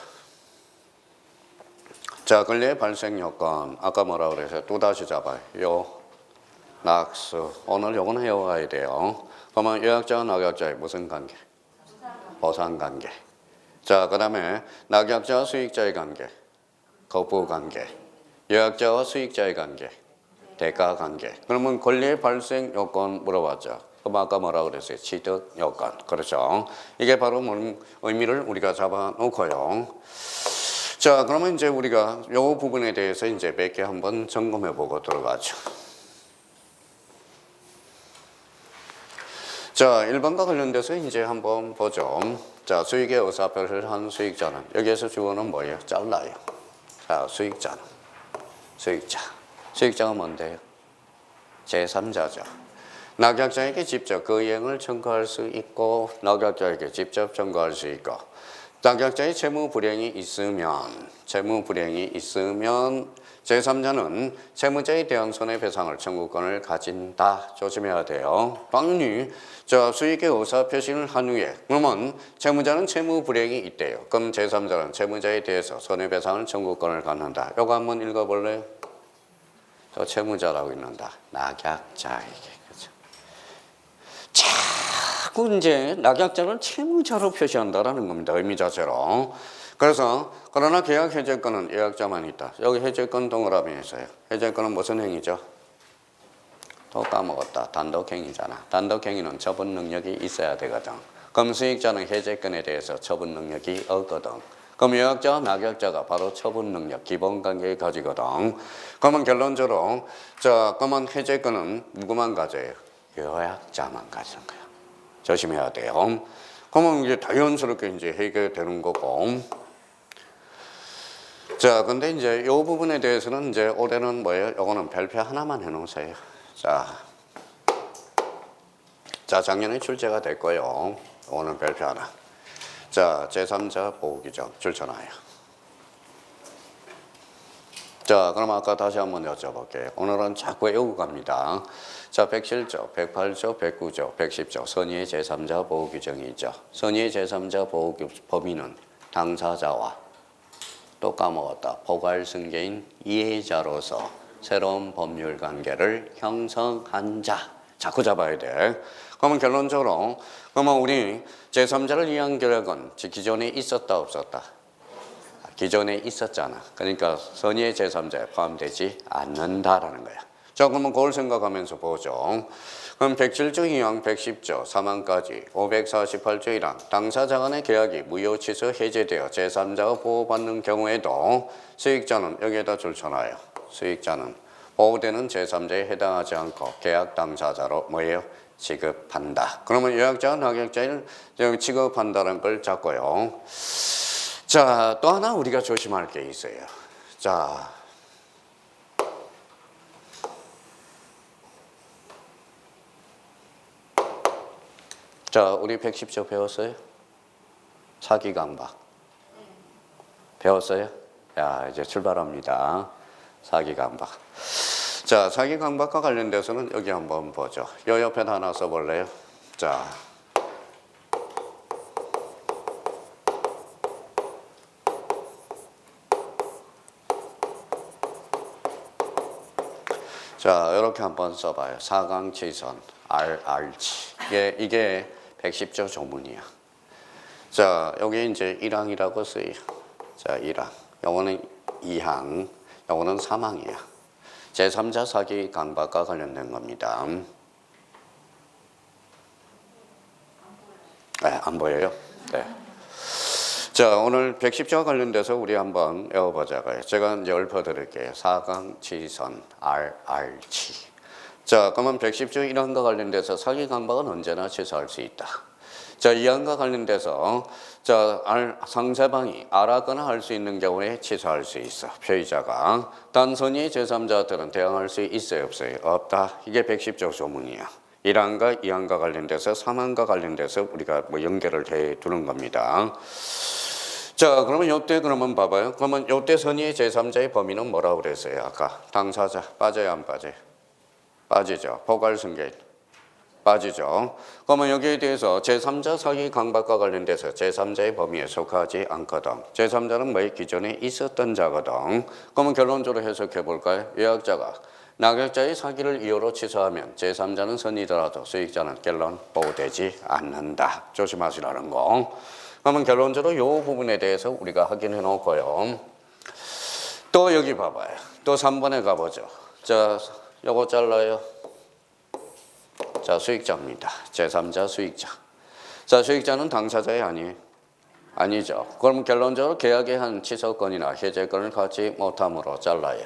자, 권리의 발생 요건 아까 뭐라 그래서 또 다시 잡아요. 요 낙수. 오늘 요거는 외워가야 돼요. 그러면 예약자와 낙약자의 무슨 관계? 보상관계. 자, 그 다음에 낙약자와 수익자의 관계, 거부관계. 예약자와 수익자의 관계, 대가관계. 그러면 권리의 발생 요건 물어봤죠. 그럼 아까 뭐라고 그랬어요? 취득 요건. 그렇죠. 이게 바로 의미를 우리가 잡아놓고요. 자, 그러면 이제 우리가 요 부분에 대해서 이제 몇 개 한번 점검해 보고 들어가죠. 자, 1번과 관련돼서 이제 한번 보죠. 자, 수익의 의사표시를 한 수익자는 여기에서 주어는 뭐예요? 잘라요. 자, 수익자는 수익자가 뭔데요? 제3자죠. 낙약자에게 직접 그 이행을 청구할 수 있고 낙약자에게 직접 청구할 수 있고 낙약자의 채무 불이행이 있으면 제3자는 채무자에 대한 손해배상을 청구권을 가진다. 조심해야 돼요. 당연히 자, 수익의 의사표시를 한 후에 그러면 채무자는 채무 불이행이 있대요. 그럼 제3자는 채무자에 대해서 손해배상을 청구권을 갖는다. 이거 한번 읽어볼래요? 저 채무자라고 있는다. 낙약자에게. 그렇죠? 자꾸 이제 낙약자를 채무자로 표시한다라는 겁니다. 의미 자체로. 그래서 그러나 계약 해제권은 예약자만 있다. 여기 해제권 동그라미에 있어요. 해제권은 무슨 행위죠? 또 까먹었다. 단독행위잖아. 단독행위는 처분 능력이 있어야 되거든. 그럼 수익자는 해제권에 대해서 처분 능력이 없거든. 그럼 예약자와 낙약자가 바로 처분 능력, 기본 관계를 가지거든. 그러면 결론적으로 그러면 해제권은 누구만 가져요? 예약자만 가지는 거야. 조심해야 돼요. 그러면 이제 자연스럽게 이제 해결되는 거고. 자, 근데 이제 이 부분에 대해서는 이제 올해는 뭐예요? 요거는 별표 하나만 해놓으세요. 자, 작년에 출제가 됐고요. 오늘 별표 하나. 자, 제3자 보호규정 줄쳐놔요. 자, 그럼 아까 다시 한번 여쭤볼게요. 오늘은 자꾸 외우고 갑니다. 자, 107조, 108조, 109조, 110조 선의의 제3자 보호규정이 있죠. 선의의 제3자 보호 범위는 당사자와 또 까먹었다. 포괄승계인 이해자로서 새로운 법률 관계를 형성한 자. 자꾸 잡아야 돼. 그러면 결론적으로 그러면 우리 제3자를 위한 결약은 기존에 있었다 없었다? 기존에 있었잖아. 그러니까 선의의 제3자에 포함되지 않는다라는 거야. 자, 그러면 그걸 생각하면서 보죠. 그럼 107조 2항 110조 3항까지 548조 1항 당사자 간의 계약이 무효 취소 해제되어 제3자가 보호받는 경우에도 수익자는 여기에다 줄쳐놔요. 수익자는 보호되는 제3자에 해당하지 않고 계약 당사자로 뭐예요? 취급한다. 그러면 예약자와 낙약자를 취급한다는 걸 잡고요. 자, 또 하나 우리가 조심할 게 있어요. 자, 우리 110조 배웠어요? 사기강박. 배웠어요? 야, 이제 출발합니다. 사기강박. 자, 사기강박과 관련돼서는 여기 한번 보죠. 요 옆에 하나 써볼래요? 자, 이렇게 한번 써봐요. 사강치선, RR치. 이게 110조 조문이야. 자, 여기 이제 1항이라고 써요. 자, 1항. 요거는 2항. 요거는 3항이야. 제3자 사기 강박과 관련된 겁니다. 네, 안 보여요? 네. 자, 오늘 110조와 관련돼서 우리 한번 외워보자고요. 제가 이제 읊어드릴게요. 사강치선, RR치. 자, 그러면 110조 1항과 관련돼서 사기 강박은 언제나 취소할 수 있다. 자, 2항과 관련돼서 상대방이 알았거나 할 수 있는 경우에 취소할 수 있어. 피의자가. 단선의 제3자들은 대항할 수 있어요, 없어요? 없다. 이게 110조 조문이야. 1항과 2항과 관련돼서 3항과 관련돼서 우리가 뭐 연결을 해 두는 겁니다. 자, 그러면 요때 그러면 봐봐요. 그러면 요때 선의의 제3자의 범위는 뭐라고 그랬어요? 아까 당사자 빠져요, 안 빠져요? 빠지죠. 포괄승계인 빠지죠. 그러면 여기에 대해서 제3자 사기 강박과 관련돼서 제3자의 범위에 속하지 않거든. 제3자는 뭐 기존에 있었던 자거든. 그러면 결론적으로 해석해 볼까요? 예약자가 낙약자의 사기를 이유로 취소하면 제3자는 선이더라도 수익자는 결론 보호되지 않는다. 조심하시라는 거. 그러면 결론적으로 이 부분에 대해서 우리가 확인해 놓고요. 또 여기 봐봐요. 또 3번에 가보죠. 자, 요거 잘라요. 자, 수익자입니다. 제3자 수익자. 자, 수익자는 당사자의 아니에요? 아니죠. 그럼 결론적으로 계약의 한 취소권이나 해제권을 갖지 못함으로 잘라요.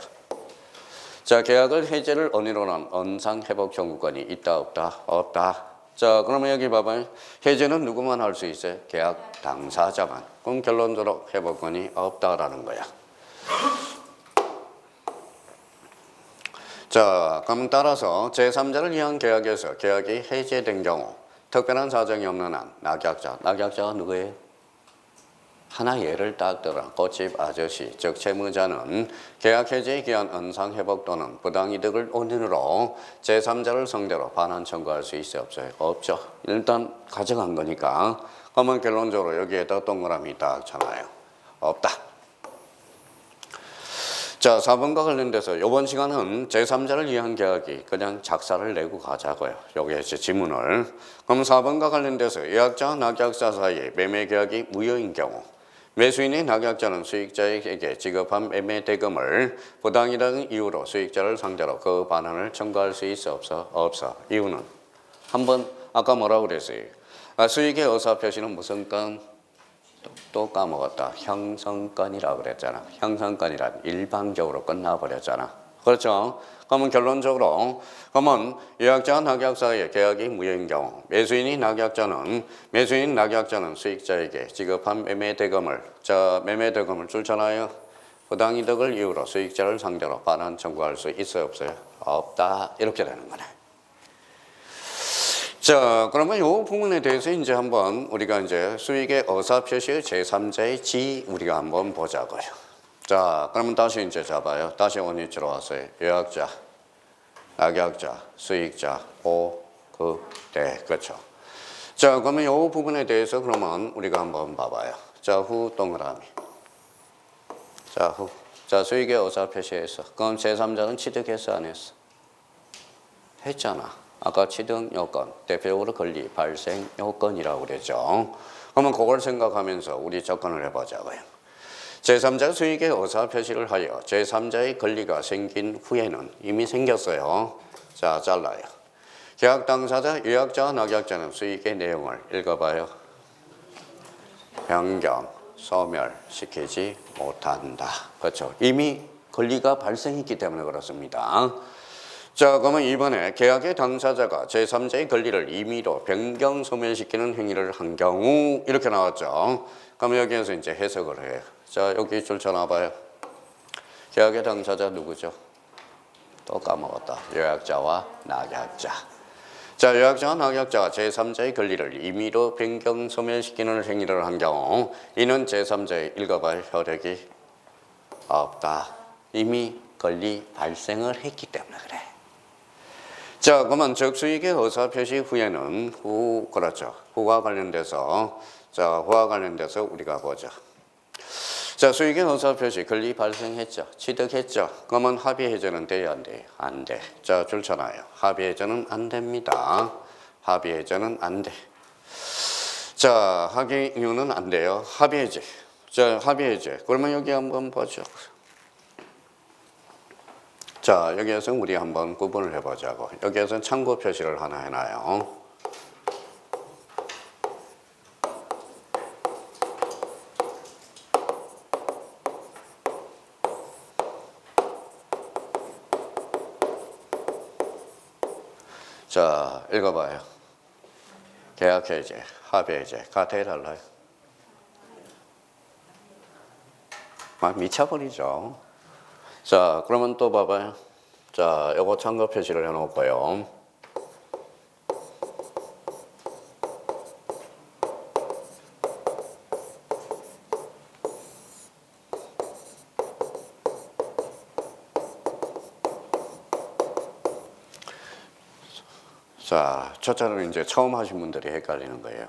자, 계약을 해제를 언의로 한 언상회복 청구권이 있다 없다? 없다. 자, 그러면 여기 봐봐요. 해제는 누구만 할 수 있어요? 계약 당사자만. 그럼 결론적으로 회복권이 없다라는 거야. 자, 그럼 따라서 제3자를 위한 계약에서 계약이 해제된 경우 특별한 사정이 없는 한 낙약자가 누구예요? 하나 예를 딱 들어 꽃집 아저씨 즉 채무자는 계약 해제에 기한 은상회복 또는 부당이득을 원인으로 제3자를 상대로 반환 청구할 수 있어요? 없어요? 없죠. 일단 가져간 거니까. 그러면 결론적으로 여기에다 동그라미 딱 쳐놔요. 없다. 자, 4번과 관련돼서 이번 시간은 제3자를 위한 계약이 그냥 작사를 내고 가자고요. 여기에 이제 지문을. 그럼 4번과 관련돼서 예약자와 낙약자 사이에 매매 계약이 무효인 경우 매수인의 낙약자는 수익자에게 지급한 매매 대금을 부당이라는 이유로 수익자를 상대로 그 반환을 청구할 수 있어? 없어? 없어. 이유는 한번 아까 뭐라고 그랬어요? 수익의 의사표시는 무슨 건? 또 까먹었다. 형성건이라고 그랬잖아. 형성건이란 일방적으로 끝나버렸잖아. 그렇죠? 그러면 결론적으로 그러면 예약자와 낙약자의 계약이 무효인 경우 매수인 낙약자는 수익자에게 지급한 매매 대금을 줄잖아요. 부당이득을 이유로 수익자를 상대로 반환 청구할 수 있어요? 없어요? 없다. 이렇게 되는 거네. 자, 그러면 이 부분에 대해서 이제 한번 우리가 이제 수익의 의사표시의 제3자의 지 우리가 한번 보자고요. 자, 그러면 다시 이제 잡아요. 다시 원위치로 왔어요. 예약자, 낙약자, 수익자, 대. 그렇죠. 자, 그러면 이 부분에 대해서 그러면 우리가 한번 봐봐요. 자, 후 동그라미. 자, 후. 자, 수익의 의사표시에서. 그럼 제3자는 취득했어, 안 했어? 했잖아. 아까 취득 요건, 대표적으로 권리 발생 요건이라고 그랬죠. 그러면 그걸 생각하면서 우리 접근을 해보자고요. 제3자 수익의 의사표시를 하여 제3자의 권리가 생긴 후에는 이미 생겼어요. 자, 잘라요. 계약 당사자, 예약자와 낙약자는 수익의 내용을 읽어봐요. 변경, 소멸시키지 못한다. 그렇죠. 이미 권리가 발생했기 때문에 그렇습니다. 자, 그러면 이번에 계약의 당사자가 제3자의 권리를 임의로 변경 소멸시키는 행위를 한 경우 이렇게 나왔죠. 그럼 여기에서 이제 해석을 해요. 자, 여기 줄 쳐놔봐요. 계약의 당사자 누구죠? 또 까먹었다. 예약자와 낙약자. 자, 예약자와 낙약자가 제3자의 권리를 임의로 변경 소멸시키는 행위를 한 경우 이는 제3자의 읽어봐요. 효력이 없다. 이미 권리 발생을 했기 때문에 그래. 자, 그러면 적수익의 의사표시 후에는 그렇죠. 후와 관련돼서 우리가 보자. 자, 수익의 의사표시 권리 발생했죠. 취득했죠. 그러면 합의 해제는 돼야 안 돼요? 안 돼. 자, 줄 쳐놔요. 합의 해제는 안 됩니다. 합의 해제는 안 돼. 자, 합의 이유는 안 돼요. 합의 해제. 자, 합의 해제. 그러면 여기 한번 보죠. 자, 여기에서 우리 한번 구분을 해보자고. 여기에서 참고 표시를 하나 해놔요. 자, 읽어봐요. 계약 해제, 합의 해제, 같아요, 달라요? 막 미쳐버리죠. 자, 그러면 또 봐봐요. 자, 요거 참고 표시를 해놓고요. 자, 첫째는 이제 처음 하신 분들이 헷갈리는 거예요.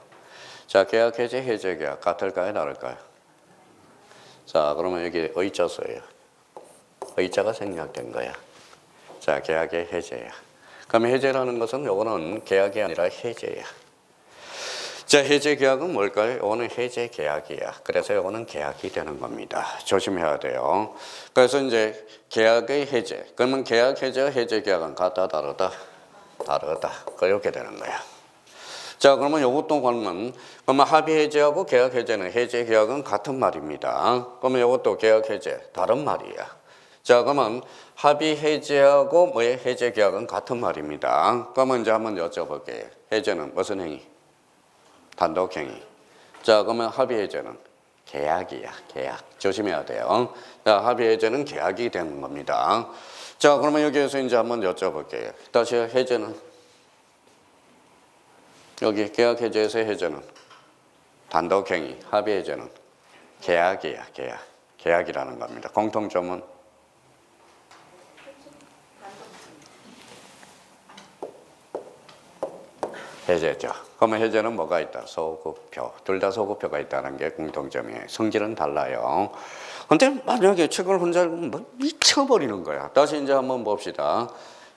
자, 계약 해제, 해제 계약 같을까요, 다를까요? 자, 그러면 여기 의자 써요. 의자가 생략된 거야. 자, 계약의 해제야. 그럼 해제라는 것은 요거는 계약이 아니라 해제야. 자, 해제 계약은 뭘까요? 요거는 해제 계약이야. 그래서 요거는 계약이 되는 겁니다. 조심해야 돼요. 그래서 이제 계약의 해제. 그러면 계약 해제와 해제 계약은 같다, 다르다? 다르다. 그렇게 되는 거야. 자, 그러면 요것도 그러면 합의 해제하고 계약 해제는 해제 계약은 같은 말입니다. 그러면 요것도 계약 해제 다른 말이야. 자, 그러면 합의 해제하고 해제 계약은 같은 말입니다. 그러면 이제 한번 여쭤볼게요. 해제는 무슨 행위? 단독행위. 자, 그러면 합의해제는 계약이야. 계약. 조심해야 돼요. 자, 합의해제는 계약이 되는 겁니다. 자, 그러면 여기에서 이제 한번 여쭤볼게요. 다시 해제는 여기 계약 해제에서 해제는 단독행위, 합의해제는 계약이야. 계약. 계약이라는 겁니다. 공통점은 해제죠. 그러면 해제는 뭐가 있다? 소급표. 둘 다 소급표가 있다는 게 공통점이에요. 성질은 달라요. 근데 만약에 책을 혼자 읽으면 뭐 미쳐버리는 거야. 다시 이제 한번 봅시다.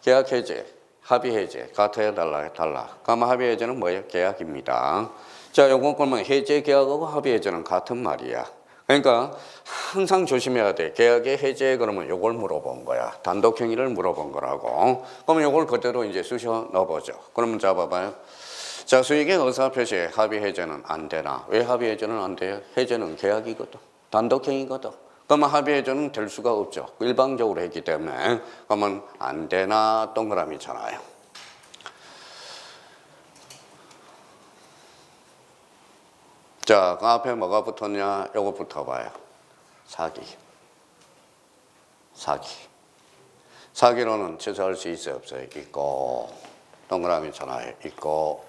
계약 해제, 합의 해제. 같아요? 달라요? 달라. 그러면 합의 해제는 뭐예요? 계약입니다. 자, 요건 그러면 해제 계약하고 합의 해제는 같은 말이야. 그러니까 항상 조심해야 돼. 계약의 해제 그러면 요걸 물어본 거야. 단독 행위를 물어본 거라고. 그러면 요걸 그대로 이제 쑤셔 넣어보죠. 그러면 잡아봐요. 자, 수익의 의사표시 합의 해제는 안 되나? 왜 합의 해제는 안 돼요? 해제는 계약이거든. 단독 행위거든. 그러면 합의 해제는 될 수가 없죠. 일방적으로 했기 때문에. 그러면 안 되나? 동그라미잖아요. 자, 그 앞에 뭐가 붙었냐? 요거 붙어봐요. 사기. 사기. 사기로는 취소할 수 있어요? 없어요? 있고. 동그라미잖아요. 있고.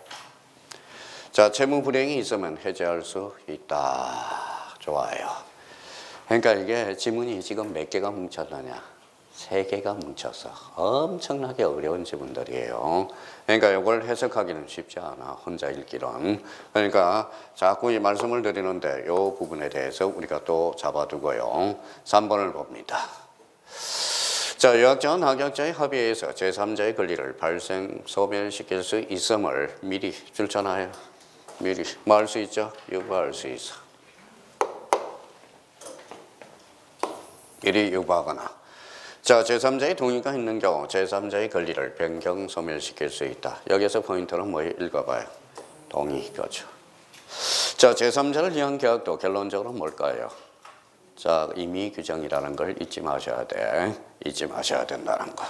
자, 채무 불이행이 있으면 해제할 수 있다. 좋아요. 그러니까 이게 지문이 지금 몇 개가 뭉쳤느냐? 3개가 뭉쳐서 엄청나게 어려운 지문들이에요. 그러니까 이걸 해석하기는 쉽지 않아. 혼자 읽기는. 그러니까 자꾸 이 말씀을 드리는데 이 부분에 대해서 우리가 또 잡아두고요. 3번을 봅니다. 자, 요약자와 낙약자의 합의에서 제3자의 권리를 발생, 소멸시킬 수 있음을 미리 줄잖아요. 미리 뭐 할 수 있죠? 유보할 수 있어. 미리 유보하거나. 자, 제3자의 동의가 있는 경우 제3자의 권리를 변경, 소멸시킬 수 있다. 여기서 포인트는 뭐 읽어봐요. 동의, 그렇죠. 자, 제3자를 위한 계약도 결론적으로 뭘까요? 자, 임의 규정이라는 걸 잊지 마셔야 돼. 잊지 마셔야 된다는 거.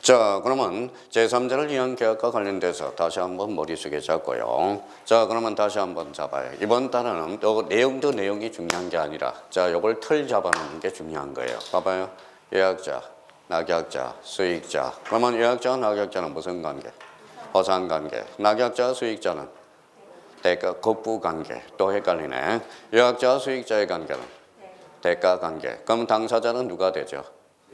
자, 그러면 제3자를 위한 계약과 관련돼서 다시 한번 머릿속에 잡고요. 자, 그러면 다시 한번 잡아요. 이번 단어는 또 내용도 내용이 중요한 게 아니라 자, 요걸 틀 잡아놓는 게 중요한 거예요. 봐봐요. 예약자, 낙약자, 수익자. 그러면 예약자와 낙약자는 무슨 관계? 허상관계. 낙약자와 수익자는 대가 거부관계. 또 헷갈리네. 예약자와 수익자의 관계는 대가관계. 그럼 당사자는 누가 되죠?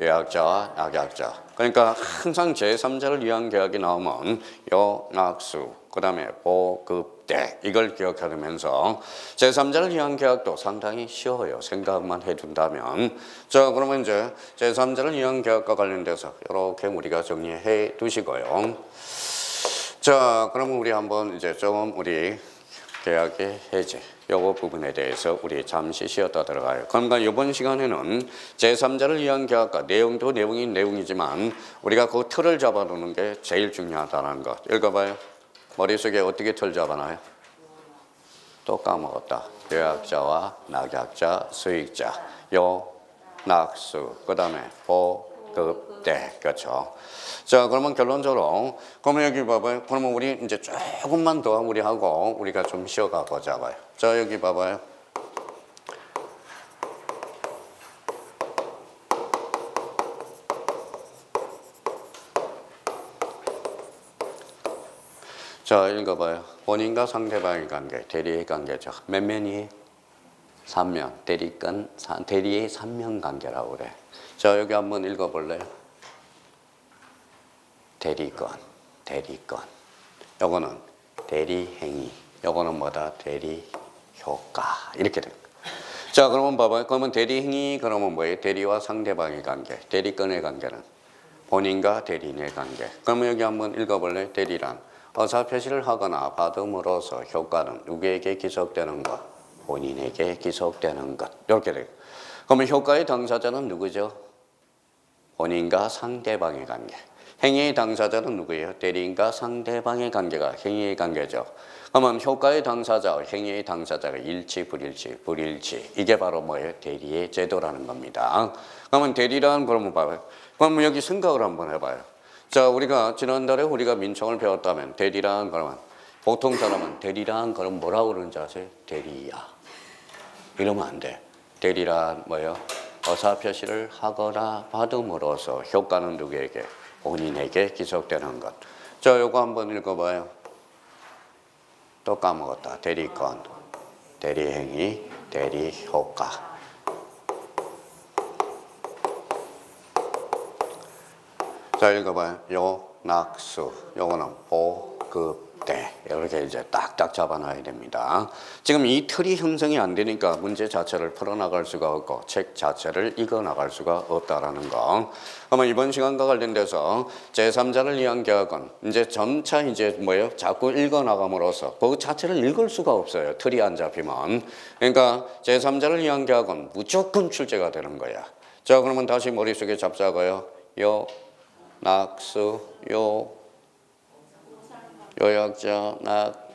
예약자와 낙약자. 그러니까 항상 제3자를 위한 계약이 나오면 요낙수, 그 다음에 보급대 이걸 기억하면서 제3자를 위한 계약도 상당히 쉬워요. 생각만 해둔다면. 자, 그러면 이제 제3자를 위한 계약과 관련돼서 이렇게 우리가 정리해 두시고요. 자, 그러면 우리 한번 이제 좀 우리 계약의 해제 요거 부분에 대해서 우리 잠시 쉬었다 들어가요. 그러니까 이번 시간에는 제3자를 위한 계약과 내용도 내용인 내용이지만 우리가 그 틀을 잡아두는 게 제일 중요하다는 것. 읽어봐요. 머릿속에 어떻게 틀 잡아놔요? 또 까먹었다. 예약자와 낙약자, 수익자, 요, 낙수, 그 다음에 보급대. 그렇죠. 자, 그러면 결론적으로 그러면 여기 봐봐요. 그러면 우리 이제 조금만 더 우리 하고 우리가 좀 쉬어가 보자 봐요. 자, 여기 봐봐요. 자, 읽어봐요. 본인과 상대방의 관계, 대리의 관계죠. 몇 면이? 3면. 대리의 3면 관계라고 그래. 자, 여기 한번 읽어볼래요? 대리권. 요거는 대리행위. 요거는 뭐다? 대리효과. 이렇게 돼. 자, 그러면 봐봐요. 그러면 대리행위, 그러면 뭐예요? 대리와 상대방의 관계. 대리권의 관계는 본인과 대리인의 관계. 그러면 여기 한번 읽어볼래요? 대리란 의사표시를 하거나 받음으로써 효과는 누구에게 기속되는 것? 본인에게 기속되는 것. 이렇게 돼요. 그러면 효과의 당사자는 누구죠? 본인과 상대방의 관계. 행위의 당사자는 누구예요? 대리인과 상대방의 관계가 행위의 관계죠. 그러면 효과의 당사자와 행위의 당사자가 일치, 불일치. 이게 바로 뭐예요? 대리의 제도라는 겁니다. 그러면 대리란 그러면 봐요. 그러면 여기 생각을 한번 해봐요. 자, 우리가 지난달에 우리가 민청을 배웠다면 대리란 그러면 보통 사람은 대리란 그럼 뭐라고 그러는지 아세요? 대리야. 이러면 안 돼. 대리란 뭐예요? 의사표시를 하거나 받음으로써 효과는 누구에게? 본인에게 기속되는 것. 자, 요거 한번 읽어봐요. 또 까먹었다. 대리권, 대리행위, 대리효과. 자, 읽어봐요. 요, 낙수. 요거는 보급대. 이렇게 이제 딱딱 잡아놔야 됩니다. 지금 이 틀이 형성이 안 되니까 문제 자체를 풀어나갈 수가 없고 책 자체를 읽어나갈 수가 없다라는 거. 그러면 이번 시간과 관련돼서 제3자를 위한 계약은 이제 점차 이제 뭐예요? 자꾸 읽어나감으로써 그 자체를 읽을 수가 없어요. 틀이 안 잡히면. 그러니까 제3자를 위한 계약은 무조건 출제가 되는 거야. 자, 그러면 다시 머릿속에 잡자고요. 요, 낙수, 요약자,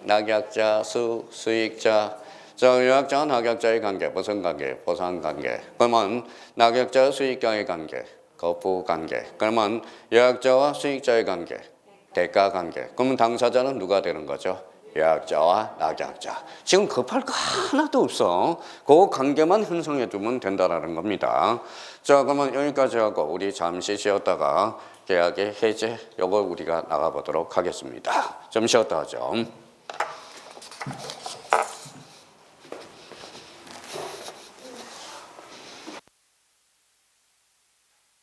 낙약자, 수익자. 자, 요약자와 낙약자의 관계, 무슨 관계? 보상 관계. 그러면 낙약자와 수익자의 관계, 거부 관계. 그러면 요약자와 수익자의 관계, 대가 관계. 그러면 당사자는 누가 되는 거죠? 요약자와 낙약자. 지금 급할 거 하나도 없어. 그 관계만 형성해 두면 된다라는 겁니다. 자, 그러면 여기까지 하고 우리 잠시 쉬었다가 계약의 해제 요걸 우리가 나가보도록 하겠습니다. 좀 쉬었다 하죠.